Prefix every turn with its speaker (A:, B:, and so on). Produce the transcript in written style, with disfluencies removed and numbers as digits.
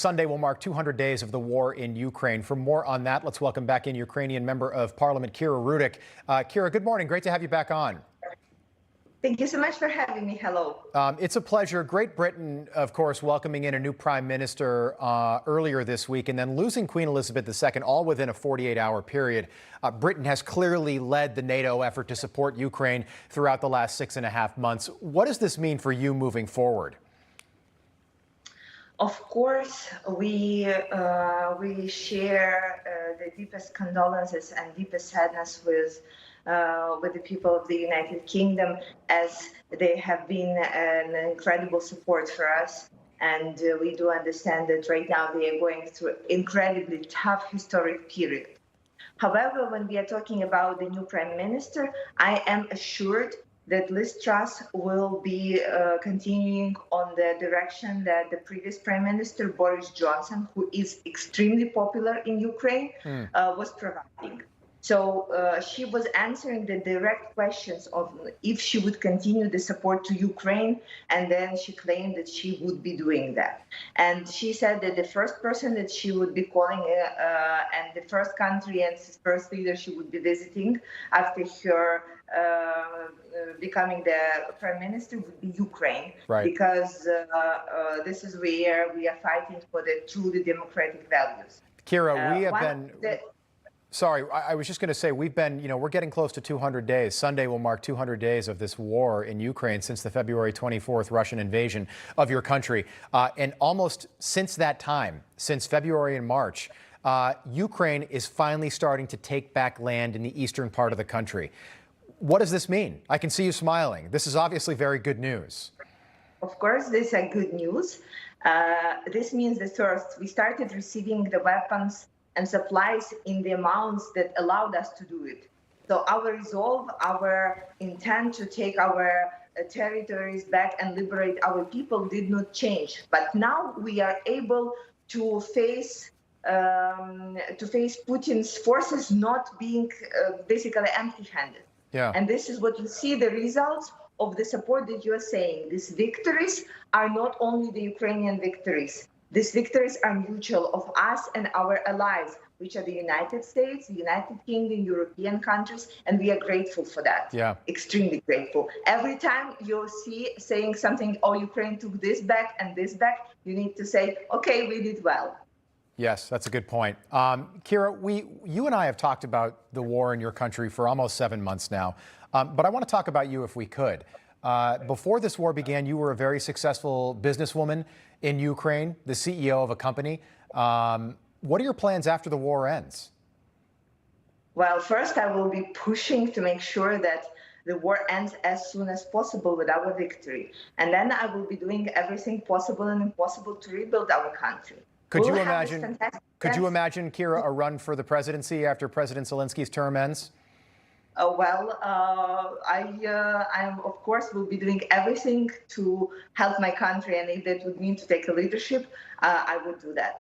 A: Sunday will mark 200 days of the war in Ukraine. For more on that, let's welcome back in Ukrainian Member of Parliament, Kira Rudik. Kira, good morning. Great to have you back on.
B: Thank you so much for having me. Hello.
A: It's a pleasure. Great Britain, of course, welcoming in a new prime minister earlier this week and then losing Queen Elizabeth II, all within a 48-hour period. Britain has clearly led the NATO effort to support Ukraine throughout the last 6.5 months. What does this mean for you moving forward?
B: Of course, we share the deepest condolences and deepest sadness with the people of the United Kingdom, as they have been an incredible support for us. And we do understand that right now they are going through incredibly tough historic period. However, when we are talking about the new Prime Minister, I am assured that Liz Truss will be continuing on the direction that the previous Prime Minister, Boris Johnson, who is extremely popular in Ukraine, was providing. So she was answering the direct questions of if she would continue the support to Ukraine, and then she claimed that she would be doing that. And she said that the first person that she would be calling and the first country and first leader she would be visiting after her becoming the Prime Minister would be Ukraine,
A: right?
B: Because this is where we are fighting for the truly democratic values.
A: Kira, we have been... Sorry, I was just going to say, we've been, we're getting close to 200 days. Sunday will mark 200 days of this war in Ukraine since the February 24th Russian invasion of your country. And almost since that time, since February and March, Ukraine is finally starting to take back land in the eastern part of the country. What does this mean? I can see you smiling. This is obviously very good news.
B: Of course, this is good news. This means that first, we started receiving the weapons and supplies in the amounts that allowed us to do it. So our resolve, our intent to take our territories back and liberate our people did not change. But now we are able to face Putin's forces not being basically empty-handed.
A: Yeah.
B: And this is what you see the results of the support that you are saying. These victories are not only the Ukrainian victories. These victories are mutual of us and our allies, which are the United States, the United Kingdom, European countries, and we are grateful for that.
A: Yeah.
B: Extremely grateful. Every time you see saying something, oh, Ukraine took this back and this back, you need to say, okay, we did well.
A: Yes, that's a good point. Kira, you and I have talked about the war in your country for almost 7 months now, but I want to talk about you if we could. Before this war began, you were a very successful businesswoman in Ukraine, the CEO of a company. What are your plans after the war ends?
B: Well, first, I will be pushing to make sure that the war ends as soon as possible with our victory. And then I will be doing everything possible and impossible to rebuild our country.
A: Could you imagine, Kira, a run for the presidency after President Zelensky's term ends?
B: I of course will be doing everything to help my country, and if that would mean to take a leadership, I would do that.